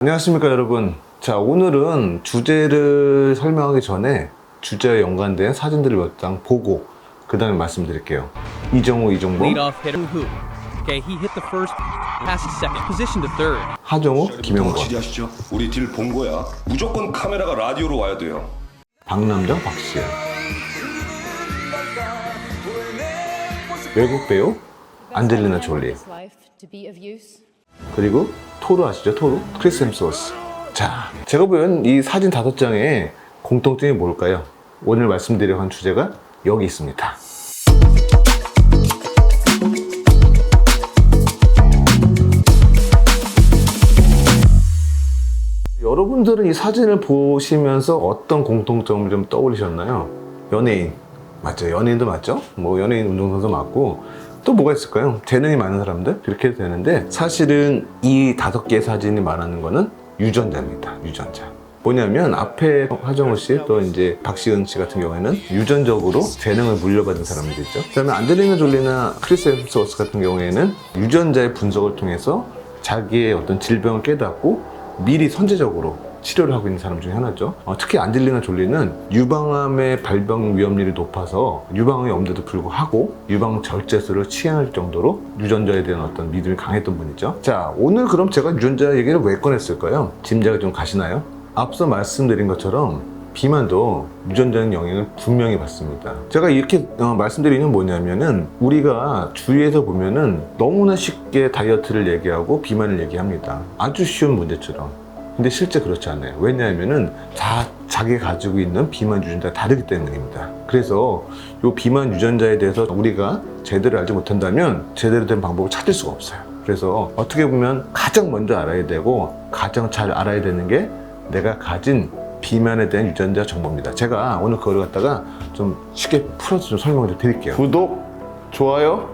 안녕하십니까 여러분. 자, 오늘은 주제를 설명하기 전에 주제와 연관된 사진들을 몇 장 보고 그 다음에 말씀드릴게요. 이정우, 이종범, Leadoff hitter who? Okay, he hit the first, passed second, position to third. 하정우, 김영건, 지리하시죠. 우리 딜 본 거야. 무조건 카메라가 라디오로 와야 돼요. 박남정, 박시현. 외국 배우 안젤리나 졸리, 그리고 토르 아시죠? 토르? 크리스 햄스워스. 자, 제가 보는 이 사진 5장의 공통점이 뭘까요? 오늘 말씀드리려고 한 주제가 여기 있습니다. 여러분들은 이 사진을 보시면서 어떤 공통점을 좀 떠올리셨나요? 연예인 맞죠? 연예인도 맞죠? 뭐 연예인, 운동선수 맞고 또 뭐가 있을까요? 재능이 많은 사람들 그렇게 해도 되는데, 사실은 이 5개의 사진이 말하는 거는 유전자입니다. 유전자. 뭐냐면 앞에 하정우 씨, 또 이제 박시은 씨 같은 경우에는 유전적으로 재능을 물려받은 사람들이죠. 그다음에 안젤리나 졸리나 크리스 햄스워스 같은 경우에는 유전자의 분석을 통해서 자기의 어떤 질병을 깨닫고 미리 선제적으로 치료를 하고 있는 사람 중에 하나죠. 특히 안젤리나 졸리는 유방암의 발병 위험률이 높아서 유방암이 없는데도 불구하고 유방 절제술을 취할 정도로 유전자에 대한 어떤 믿음이 강했던 분이죠. 자, 오늘 그럼 제가 유전자 얘기를 왜 꺼냈을까요? 짐작이 좀 가시나요? 앞서 말씀드린 것처럼 비만도 유전자의 영향을 분명히 받습니다. 제가 이렇게 말씀드리는 건 뭐냐면은, 우리가 주위에서 보면은 너무나 쉽게 다이어트를 얘기하고 비만을 얘기합니다. 아주 쉬운 문제처럼. 근데 실제 그렇지 않아요. 왜냐하면은 다 자기가 가지고 있는 비만 유전자가 다르기 때문입니다. 그래서 이 비만 유전자에 대해서 우리가 제대로 알지 못한다면 제대로 된 방법을 찾을 수가 없어요. 그래서 어떻게 보면 가장 먼저 알아야 되고 가장 잘 알아야 되는 게 내가 가진 비만에 대한 유전자 정보입니다. 제가 오늘 그걸 갖다가 좀 쉽게 풀어서 좀 설명을 좀 드릴게요. 구독, 좋아요,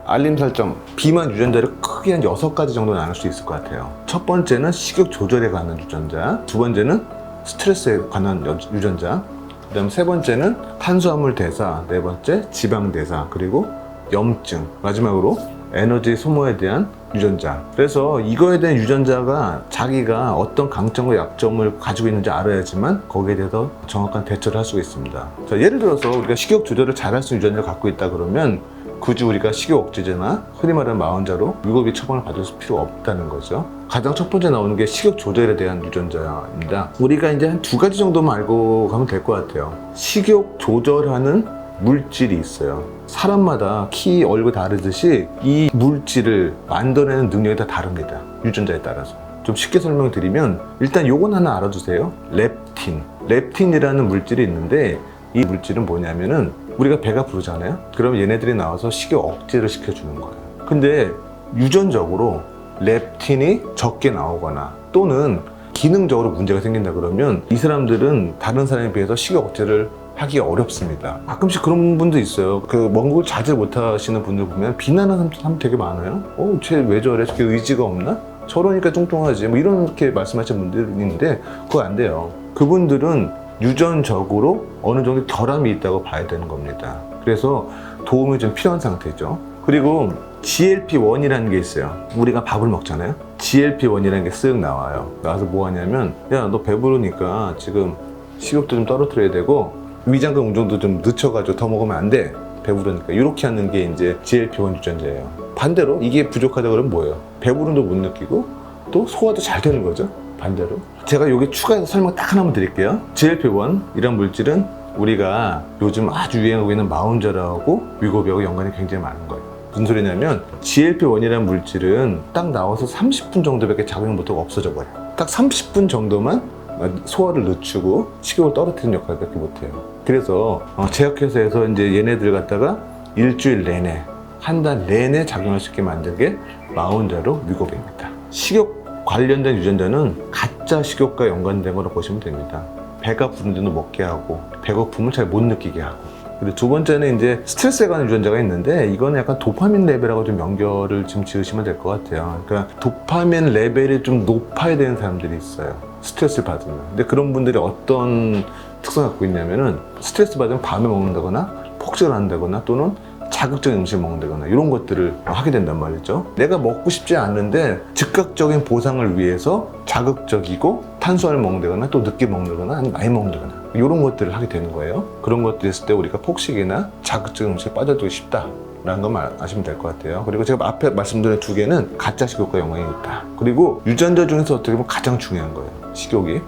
알림 설정. 비만 유전자를 크게 한 6가지 정도 나눌 수 있을 것 같아요. 첫 번째는 식욕 조절에 관한 유전자, 두 번째는 스트레스에 관한 유전자, 그 다음 세 번째는 탄수화물 대사, 네 번째 지방 대사, 그리고 염증, 마지막으로 에너지 소모에 대한 유전자. 그래서 이거에 대한 유전자가 자기가 어떤 강점과 약점을 가지고 있는지 알아야지만 거기에 대해서 정확한 대처를 할 수가 있습니다. 자, 예를 들어서 우리가 식욕 조절을 잘할 수 있는 유전자를 갖고 있다 그러면 굳이 우리가 식욕 억제제나 흔히 말하는 마흔자로 위고비 처방을 받을 필요가 없다는 거죠. 가장 첫 번째 나오는 게 식욕 조절에 대한 유전자입니다. 우리가 이제 한 2가지 정도만 알고 가면 될 것 같아요. 식욕 조절하는 물질이 있어요. 사람마다 키, 얼굴 다르듯이 이 물질을 만들어내는 능력이 다 다릅니다. 유전자에 따라서. 좀 쉽게 설명드리면 일단 요건 하나 알아두세요. 렙틴. 렙틴이라는 물질이 있는데, 이 물질은 뭐냐면은 우리가 배가 부르잖아요. 그러면 얘네들이 나와서 식욕 억제를 시켜주는 거예요. 근데 유전적으로 렙틴이 적게 나오거나 또는 기능적으로 문제가 생긴다 그러면 이 사람들은 다른 사람에 비해서 식욕 억제를 하기가 어렵습니다. 가끔씩 그런 분도 있어요. 먹는 걸 자제 못하시는 분들 보면 비난하는 사람 되게 많아요. 쟤 왜 저래? 저게 의지가 없나? 저러니까 뚱뚱하지. 뭐 이렇게 말씀하시는 분들이 있는데 그거 안 돼요. 그분들은 유전적으로 어느 정도 결함이 있다고 봐야 되는 겁니다. 그래서 도움이 좀 필요한 상태죠. 그리고 GLP-1이라는 게 있어요. 우리가 밥을 먹잖아요. GLP-1이라는 게 쓱 나와요. 나와서 뭐 하냐면, 야, 너 배부르니까 지금 식욕도 좀 떨어뜨려야 되고 위장근 운동도 좀 늦춰가지고 더 먹으면 안 돼. 배부르니까. 이렇게 하는 게 이제 GLP-1 유전자예요. 반대로 이게 부족하다 그러면 뭐예요? 배부름도 못 느끼고 또 소화도 잘 되는 거죠. 반대로. 제가 여기 추가해서 설명 딱 하나만 드릴게요. GLP-1 이런 물질은 우리가 요즘 아주 유행하고 있는 마운저라고 위고비하고 연관이 굉장히 많은 거예요. 무슨 소리냐면 GLP-1이라는 물질은 딱 나와서 30분 정도밖에 작용 못하고 없어져 버려요. 딱 30분 정도만 소화를 늦추고 식욕을 떨어뜨리는 역할밖에 못해요. 그래서 제약회사에서 이제 얘네들 갖다가 일주일 내내, 한 달 내내 작용할 수 있게 만든 게 마운저로 위고비입니다. 식욕 관련된 유전자는 가짜 식욕과 연관된 거라고 보시면 됩니다. 배가 부른데도 먹게 하고 배고픔을 잘 못 느끼게 하고, 그리고 두 번째는 이제 스트레스에 관한 유전자가 있는데 이거는 약간 도파민 레벨하고 좀 연결을 좀 지으시면 될 것 같아요. 그러니까 도파민 레벨이 좀 높아야 되는 사람들이 있어요. 스트레스를 받으면. 근데 그런 분들이 어떤 특성을 갖고 있냐면은 스트레스 받으면 밤에 먹는다거나 폭식을 한다거나 또는 자극적인 음식을 먹는다거나 이런 것들을 하게 된단 말이죠. 내가 먹고 싶지 않는데 즉각적인 보상을 위해서 자극적이고 탄수화물 먹는다거나 또 늦게 먹는다거나 아니면 많이 먹는다거나 이런 것들을 하게 되는 거예요. 그런 것들이 있을 때 우리가 폭식이나 자극적인 음식에 빠져들기 쉽다 라는 것만 아시면 될 것 같아요. 그리고 제가 앞에 말씀드린 두 개는 가짜 식욕과 연관이 있다. 그리고 유전자 중에서 어떻게 보면 가장 중요한 거예요, 식욕이.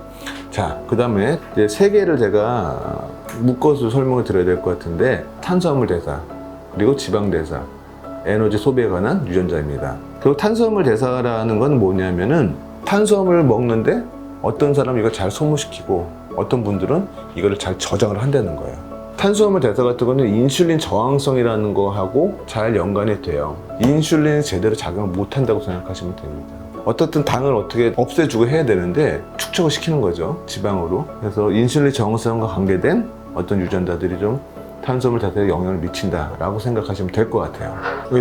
자, 그 다음에 이제 세 개를 제가 묶어서 설명을 드려야 될 것 같은데, 탄수화물 대사, 그리고 지방 대사, 에너지 소비에 관한 유전자입니다. 그리고 탄수화물 대사라는 건 뭐냐면은 탄수화물을 먹는데 어떤 사람은 이걸 잘 소모시키고 어떤 분들은 이거를 잘 저장을 한다는 거예요. 탄수화물 대사 같은 거는 인슐린 저항성이라는 거하고 잘 연관이 돼요. 인슐린이 제대로 작용을 못한다고 생각하시면 됩니다. 어떻든 당을 어떻게 없애주고 해야 되는데 축적을 시키는 거죠, 지방으로. 그래서 인슐린 저항성과 관계된 어떤 유전자들이 좀 탄수화물 대사에 영향을 미친다라고 생각하시면 될 것 같아요.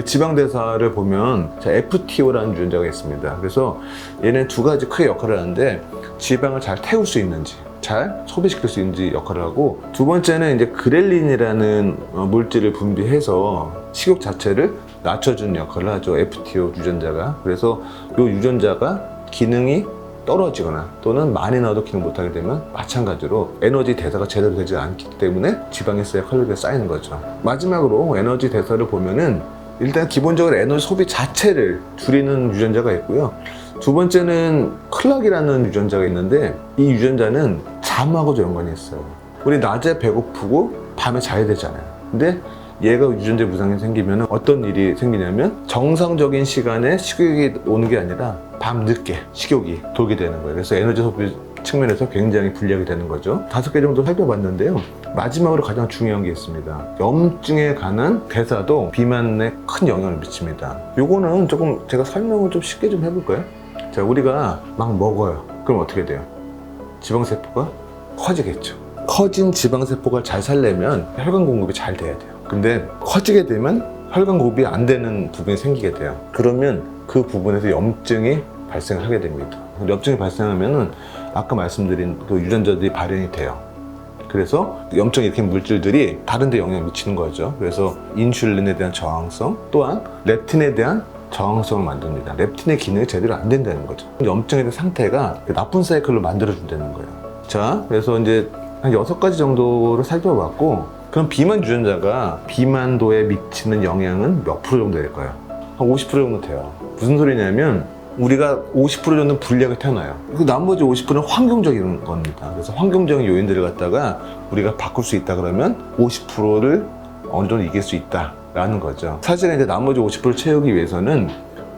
지방 대사를 보면 FTO라는 유전자가 있습니다. 그래서 얘는 두 가지 크게 역할을 하는데, 지방을 잘 태울 수 있는지 잘 소비시킬 수 있는지 역할을 하고, 두 번째는 이제 그렐린이라는 물질을 분비해서 식욕 자체를 낮춰주는 역할을 하죠, FTO 유전자가. 그래서 이 유전자가 기능이 떨어지거나 또는 많이 나와도 기능 못하게 되면 마찬가지로 에너지 대사가 제대로 되지 않기 때문에 지방에 쌓여 칼로리가 쌓이는 거죠. 마지막으로 에너지 대사를 보면은 일단 기본적으로 에너지 소비 자체를 줄이는 유전자가 있고요. 두 번째는 클락이라는 유전자가 있는데, 이 유전자는 잠하고도 연관이 있어요. 우리 낮에 배고프고 밤에 자야 되잖아요. 근데 얘가 유전자 무상이 생기면 어떤 일이 생기냐면, 정상적인 시간에 식욕이 오는 게 아니라 밤 늦게 식욕이 돌게 되는 거예요. 그래서 에너지 소비 측면에서 굉장히 불리하게 되는 거죠. 5개 정도 살펴봤는데요. 마지막으로 가장 중요한 게 있습니다. 염증에 관한 대사도 비만에 큰 영향을 미칩니다. 요거는 조금 제가 설명을 좀 쉽게 좀 해볼까요? 자, 우리가 막 먹어요. 그럼 어떻게 돼요? 지방세포가 커지겠죠. 커진 지방세포가 잘 살려면 혈관 공급이 잘 돼야 돼요. 근데 커지게 되면 혈관 공급이 안 되는 부분이 생기게 돼요. 그러면 그 부분에서 염증이 발생하게 됩니다. 염증이 발생하면은 아까 말씀드린 그 유전자들이 발현이 돼요. 그래서 염증 일으키는 물질들이 다른 데 영향을 미치는 거죠. 그래서 인슐린에 대한 저항성, 또한 렙틴에 대한 저항성을 만듭니다. 렙틴의 기능이 제대로 안 된다는 거죠. 염증에 대한 상태가 나쁜 사이클로 만들어준다는 거예요. 자, 그래서 이제 한 6가지 정도를 살펴봤고, 그럼 비만 유전자가 비만도에 미치는 영향은 몇 프로 정도 될까요? 한 50% 정도 돼요. 무슨 소리냐면, 우리가 50% 정도는 불리하게 태어나요. 그 나머지 50%는 환경적인 겁니다. 그래서 환경적인 요인들을 갖다가 우리가 바꿀 수 있다 그러면 50%를 어느 정도 이길 수 있다라는 거죠. 사실은 이제 나머지 50%를 채우기 위해서는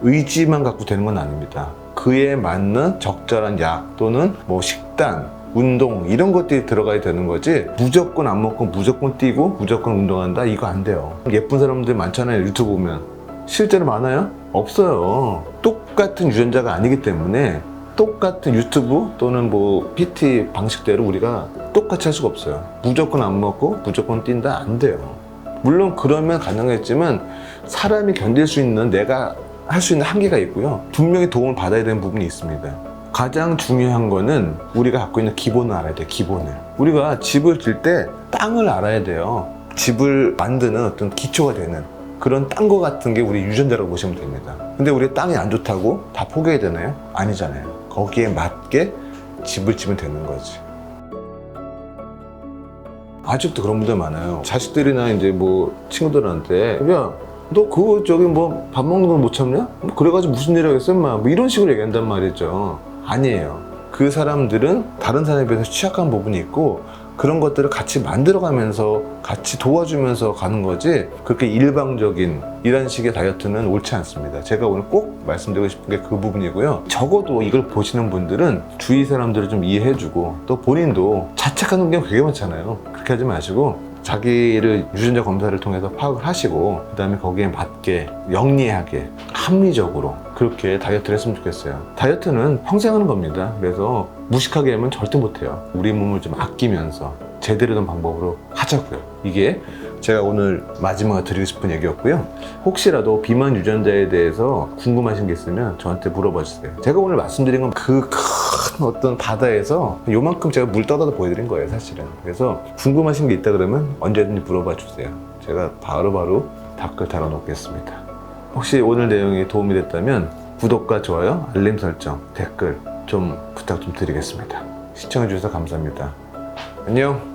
의지만 갖고 되는 건 아닙니다. 그에 맞는 적절한 약 또는 뭐 식단, 운동 이런 것들이 들어가야 되는 거지, 무조건 안 먹고 무조건 뛰고 무조건 운동한다, 이거 안 돼요. 예쁜 사람들 많잖아요, 유튜브 보면. 실제로 많아요? 없어요. 똑같은 유전자가 아니기 때문에 똑같은 유튜브 또는 뭐 PT 방식대로 우리가 똑같이 할 수가 없어요. 무조건 안 먹고 무조건 뛴다, 안 돼요. 물론 그러면 가능했지만 사람이 견딜 수 있는, 내가 할 수 있는 한계가 있고요. 분명히 도움을 받아야 되는 부분이 있습니다. 가장 중요한 거는 우리가 갖고 있는 기본을 알아야 돼요. 기본을. 우리가 집을 질 때 땅을 알아야 돼요. 집을 만드는 어떤 기초가 되는 그런 땅과 같은 게 우리 유전자라고 보시면 됩니다. 근데 우리 땅이 안 좋다고 다 포기해야 되나요? 아니잖아요. 거기에 맞게 집을 지면 되는 거지. 아직도 그런 분들 많아요. 자식들이나 이제 뭐 친구들한테, 야, 너 그거 저기 뭐 밥 먹는 거 못 참냐? 뭐 그래가지고 무슨 일 하겠어 인마, 뭐 이런 식으로 얘기한단 말이죠. 아니에요. 그 사람들은 다른 사람에 비해서 취약한 부분이 있고, 그런 것들을 같이 만들어가면서 같이 도와주면서 가는 거지, 그렇게 일방적인 이런 식의 다이어트는 옳지 않습니다. 제가 오늘 꼭 말씀드리고 싶은 게 그 부분이고요. 적어도 이걸 보시는 분들은 주위 사람들을 좀 이해해주고, 또 본인도 자책하는 경우 되게 많잖아요. 그렇게 하지 마시고 자기를 유전자 검사를 통해서 파악을 하시고, 그 다음에 거기에 맞게 영리하게 합리적으로 그렇게 다이어트를 했으면 좋겠어요. 다이어트는 평생 하는 겁니다. 그래서 무식하게 하면 절대 못해요. 우리 몸을 좀 아끼면서 제대로 된 방법으로 하자고요. 이게 제가 오늘 마지막으로 드리고 싶은 얘기였고요. 혹시라도 비만 유전자에 대해서 궁금하신 게 있으면 저한테 물어봐 주세요. 제가 오늘 말씀드린 건 그 큰 어떤 바다에서 요만큼 제가 물 떠다가 보여드린 거예요, 사실은. 그래서 궁금하신 게 있다 그러면 언제든지 물어봐 주세요. 제가 바로바로 댓글 달아놓겠습니다. 혹시 오늘 내용이 도움이 됐다면 구독과 좋아요, 알림 설정, 댓글 좀 부탁 좀 드리겠습니다. 시청해주셔서 감사합니다. 안녕.